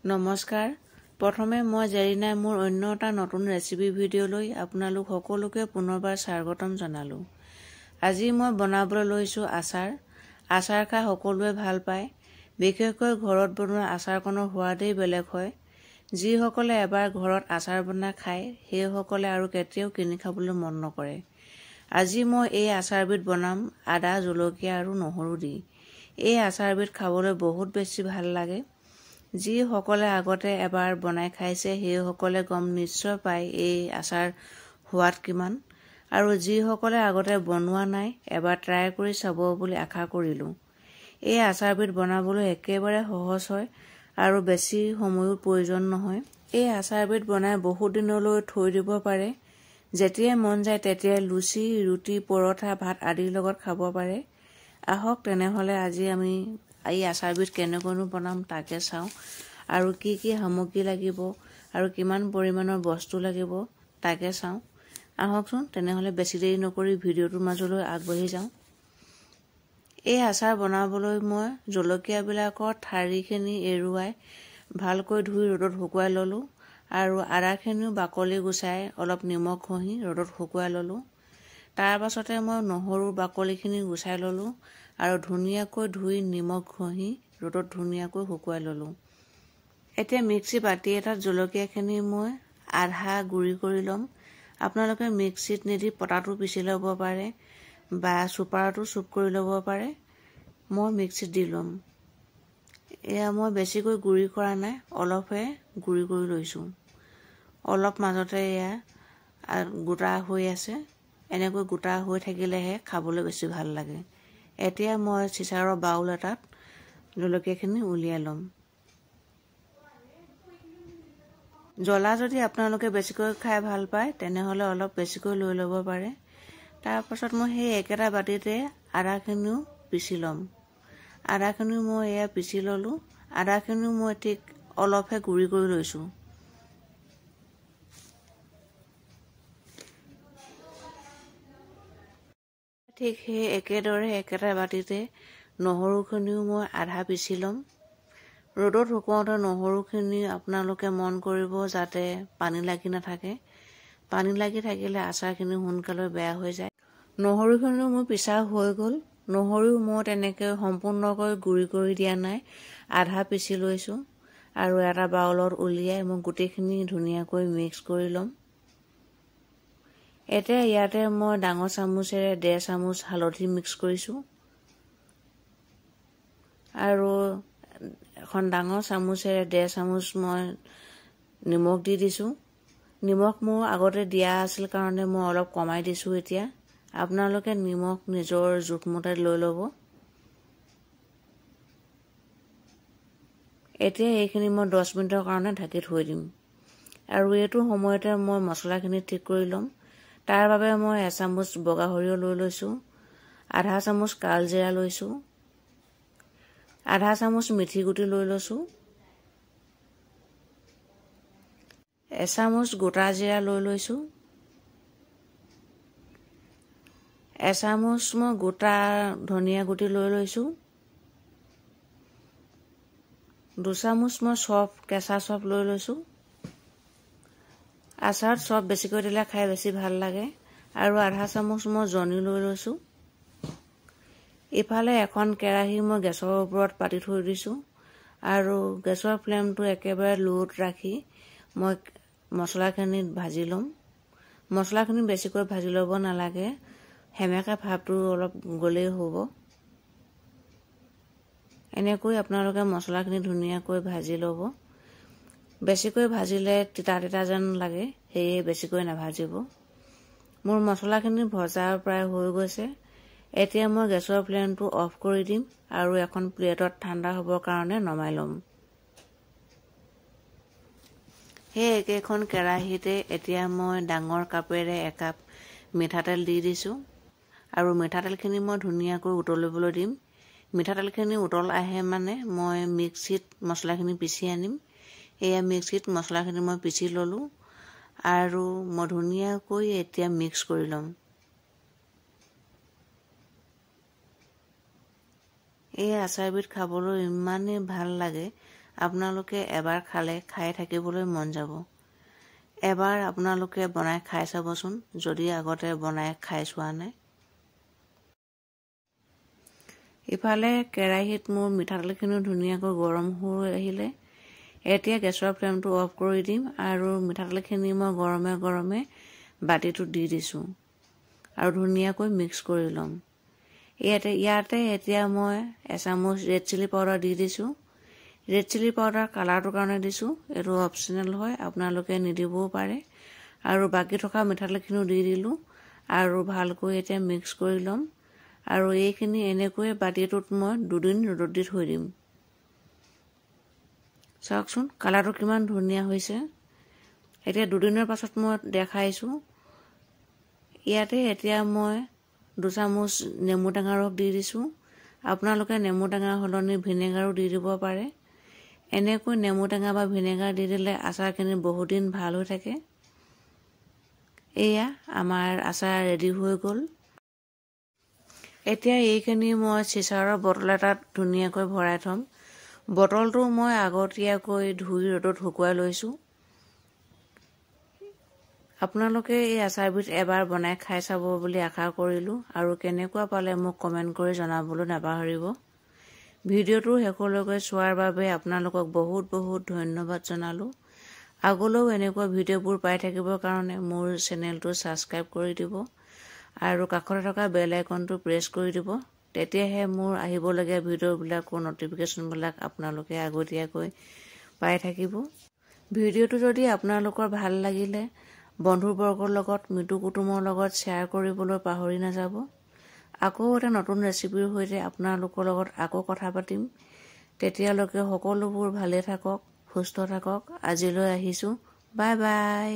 নমস্কাৰ। প্ৰথমে মই জেৰিনাই মোৰ অন্য এটা নতুন ৰেচিপি ভিডিঅ'লৈ আপোনালোক সকলোকে পুনৰবাৰ স্বাগতম জনালোঁ। আজি মই বনাবলৈ লৈছোঁ আচাৰ। আচাৰ খাই সকলোৱে ভাল পায়। বিশেষকৈ ঘৰত বনোৱা আচাৰকণৰ সোৱাদেই বেলেগ হয়। যিসকলে এবাৰ ঘৰত আচাৰ বনাই খায় সেইসকলে আৰু কেতিয়াও কিনি খাবলৈ মন নকৰে। আজি মই এই আচাৰবিধ বনাম আদা, জলকীয়া আৰু নহৰু দি। এই আচাৰবিধ খাবলৈ বহুত বেছি ভাল লাগে। যিসকলে আগতে এবাৰ বনাই খাইছে সেইসকলে গম নিশ্চয় পায় এই আচাৰ সোৱাদ কিমান। আৰু যিসকলে আগতে বনোৱা নাই এবাৰ ট্ৰাই কৰি চাব বুলি আশা কৰিলোঁ। এই আচাৰবিধ বনাবলৈ একেবাৰে সহজ হয় আৰু বেছি সময়ৰ প্ৰয়োজন নহয়। এই আচাৰবিধ বনাই বহুত দিনলৈ থৈ দিব পাৰে। যেতিয়াই মন যায় তেতিয়াই লুচি, ৰুটি, পৰঠা, ভাত আদিৰ লগত খাব পাৰে। আহক তেনেহ'লে আজি আমি এই আচাৰবিধ কেনেকৈনো বনাম তাকে চাওঁ আৰু কি কি সামগ্ৰী লাগিব আৰু কিমান পৰিমাণৰ বস্তু লাগিব তাকে চাওঁ। আহকচোন তেনেহ'লে বেছি দেৰি নকৰি ভিডিঅ'টোৰ মাজলৈ আগবাঢ়ি যাওঁ। এই আচাৰ বনাবলৈ মই জলকীয়াবিলাকৰ ঠাৰিখিনি এৰুৱাই ভালকৈ ধুই ৰ'দত শুকুৱাই ল'লোঁ আৰু আদাখিনিও বাকলি গুচাই অলপ নিমখ ঘঁহি ৰ'দত শুকুৱাই ল'লোঁ। তাৰ পাছতে মই নহৰুৰ বাকলিখিনি গুচাই ল'লোঁ আৰু ধুনীয়াকৈ ধুই নিমখ ঘঁহি ৰ'দত ধুনীয়াকৈ শুকুৱাই ল'লোঁ। এতিয়া মিক্সি বাতি এটাত জলকীয়াখিনি মই আধা গুড়ি কৰি ল'ম। আপোনালোকে মিক্সিত নিদি পটাটো পিচি ল'ব পাৰে বা চুপাৰটো চুপ কৰি ল'ব পাৰে। মই মিক্সিত দি ল'ম। এয়া মই বেছিকৈ গুড়ি কৰা নাই, অলপহে গুড়ি কৰি লৈছোঁ। অলপ মাজতে এয়া গোটা হৈ আছে। এনেকৈ গোটা হৈ থাকিলেহে খাবলৈ বেছি ভাল লাগে। এতিয়া মই চিচাৰৰ বাউল এটাত জলকীয়াখিনি উলিয়াই ল'ম। জ্বলা যদি আপোনালোকে বেছিকৈ খাই ভাল পায় তেনেহ'লে অলপ বেছিকৈ লৈ ল'ব পাৰে। তাৰপাছত মই সেই একেটা বাতিতে আদাখিনিও পিচি ল'ম। আদাখিনিও মই এয়া পিচি ল'লোঁ। আদাখিনিও মই ঠিক অলপহে গুড়ি কৰি লৈছোঁ। ঠিক সেই একেদৰে একেটা বাতিতে নহৰুখিনিও মই আধা পিচি ল'ম। ৰ'দত শুকুৱাওঁতে নহৰুখিনি আপোনালোকে মন কৰিব যাতে পানী লাগি নাথাকে। পানী লাগি থাকিলে আচাৰখিনি সোনকালে বেয়া হৈ যায়। নহৰুখিনিও মোৰ পিচা হৈ গ'ল। নহৰুও মই তেনেকৈ সম্পূৰ্ণকৈ গুড়ি কৰি দিয়া নাই, আধা পিচি লৈছোঁ আৰু এটা বাউলত উলিয়াই মই গোটেইখিনি ধুনীয়াকৈ মিক্স কৰি ল'ম। এতিয়া ইয়াতে মই ডাঙৰ চামুচেৰে 1.5 চামুচ হালধি মিক্স কৰিছোঁ আৰু এখন ডাঙৰ চামুচেৰে 1.5 চামুচ মই নিমখ দি দিছোঁ। নিমখ মোৰ আগতে দিয়া আছিল কাৰণে মই অলপ কমাই দিছোঁ। এতিয়া আপোনালোকে নিমখ নিজৰ জোখমতে লৈ ল'ব। এতিয়া এইখিনি মই 10 মিনিটৰ কাৰণে ঢাকি থৈ দিম আৰু এইটো সময়তে মই মছলাখিনি ঠিক কৰি ল'ম। তাৰ বাবে মই 1 চামুচ বগা সৰিয়হ লৈ লৈছোঁ, আধা চামুচ কালজিৰা লৈছোঁ, আধা চামুচ মিঠি গুটি লৈ লৈছোঁ, 1 চামুচ গোটা জিৰা লৈ লৈছোঁ, 1 চামুচ মই গোটা ধনিয়া গুটি লৈ লৈছোঁ, 2 চামুচ মই কেঁচা চফ লৈ লৈছোঁ। আচাৰত চফ বেছিকৈ দিলে খাই বেছি ভাল লাগে। আৰু আধা চামুচ মই জনি লৈ লৈছোঁ। ইফালে এখন কেৰাহী মই গেছৰ ওপৰত পাতি থৈ দিছোঁ আৰু গেছৰ ফ্লেমটো একেবাৰে ল'ত ৰাখি মই মছলাখিনি ভাজি ল'ম। মছলাখিনি বেছিকৈ ভাজি ল'ব নালাগে, সেমেকা ভাৱটো অলপ গ'লেই হ'ব। এনেকৈ আপোনালোকে মছলাখিনি ধুনীয়াকৈ ভাজি ল'ব। বেছিকৈ ভাজিলে তিতা তিতা যেন লাগে, সেয়ে বেছিকৈ নাভাজিব। মোৰ মছলাখিনি ভজা প্ৰায় হৈ গৈছে। এতিয়া মই গেছৰ ফ্লেমটো অফ কৰি দিম আৰু এখন প্লেটত ঠাণ্ডা হ'বৰ কাৰণে নমাই ল'ম। সেই একেখন কেৰাহীতে এতিয়া মই ডাঙৰ কাপেৰে 1 কাপ মিঠাতেল দি দিছোঁ আৰু মিঠাতেলখিনি মই ধুনীয়াকৈ উতলিবলৈ দিম। মিঠাতেলখিনি উতল আহে মানে মই মিক্সিত মছলাখিনি পিচি আনিম। এয়া মিক্সিত মছলাখিনি মই পিচি ল'লোঁ আৰু মই ধুনীয়াকৈ এতিয়া মিক্স কৰি ল'ম। এই আচাৰবিধ খাবলৈ ইমানেই ভাল লাগে আপোনালোকে এবাৰ খালে খাই থাকিবলৈ মন যাব। এবাৰ আপোনালোকে বনাই খাই চাবচোন যদি আগতে বনাই খাই চোৱা নাই। ইফালে কেৰাহীত মোৰ মিঠাতেলখিনি ধুনীয়াকৈ গৰম হৈ আহিলে। এতিয়া গেছৰ ফ্লেমটো অফ কৰি দিম আৰু মিঠাতেলখিনি মই গৰমে গৰমে বাতিটোত দি দিছোঁ আৰু ধুনীয়াকৈ মিক্স কৰি ল'ম। ইয়াতে এতিয়া মই এচামুচ ৰেড চিলি পাউডাৰ দি দিছোঁ। ৰেড চিলি পাউডাৰ কালাৰটোৰ কাৰণে দিছোঁ, এইটো অপশ্যনেল হয়, আপোনালোকে নিদিবও পাৰে। আৰু বাকী থকা মিঠাতেলখিনিও দি দিলোঁ আৰু ভালকৈ এতিয়া মিক্স কৰি ল'ম আৰু এইখিনি এনেকৈয়ে বাতিটোত মই 2 দিন ৰ'দত দি থৈ দিম। চাওকচোন কালাৰটো কিমান ধুনীয়া হৈছে। এতিয়া 2 দিনৰ পাছত মই দেখাইছোঁ। ইয়াতে এতিয়া মই 2 চামুচ নেমু টেঙা ৰস দি দিছোঁ। আপোনালোকে নেমু টেঙাৰ সলনি ভিনেগাৰো দি দিব পাৰে। এনেকৈ নেমু টেঙা বা ভিনেগাৰ দি দিলে আচাৰখিনি বহুত দিন ভাল হৈ থাকে। এয়া আমাৰ আচাৰ ৰেডি হৈ গ'ল। এতিয়া এইখিনি মই চিচাৰৰ বটল এটাত ধুনীয়াকৈ ভৰাই থ'ম। বটলটো মই আগতীয়াকৈ ধুই ৰ'দত শুকুৱাই লৈছোঁ। আপোনালোকে এই আচাৰবিধ এবাৰ বনাই খাই চাব বুলি আশা কৰিলোঁ আৰু কেনেকুৱা পালে মোক কমেণ্ট কৰি জনাবলৈ নাপাহৰিব। ভিডিঅ'টো শেষলৈকে চোৱাৰ বাবে আপোনালোকক বহুত বহুত ধন্যবাদ জনালোঁ। আগলৈও এনেকুৱা ভিডিঅ'বোৰ পাই থাকিবৰ কাৰণে মোৰ চেনেলটো ছাবস্ক্ৰাইব কৰি দিব আৰু কাষতে থকা বেল আইকনটো প্ৰেছ কৰি দিব। তেতিয়াহে মোৰ আহিবলগীয়া ভিডিঅ'বিলাকৰ ন'টিফিকেশ্যনবিলাক আপোনালোকে আগতীয়াকৈ পাই থাকিব। ভিডিঅ'টো যদি আপোনালোকৰ ভাল লাগিলে বন্ধুবৰ্গৰ লগত, মিত্ৰ কুটুমৰ লগত শ্বেয়াৰ কৰিবলৈ পাহৰি নাযাব। আকৌ এটা নতুন ৰেচিপিৰ সৈতে আপোনালোকৰ লগত আকৌ কথা পাতিম। তেতিয়ালৈকে সকলোবোৰ ভালে থাকক, সুস্থ থাকক। আজিলৈ আহিছোঁ। Bye bye.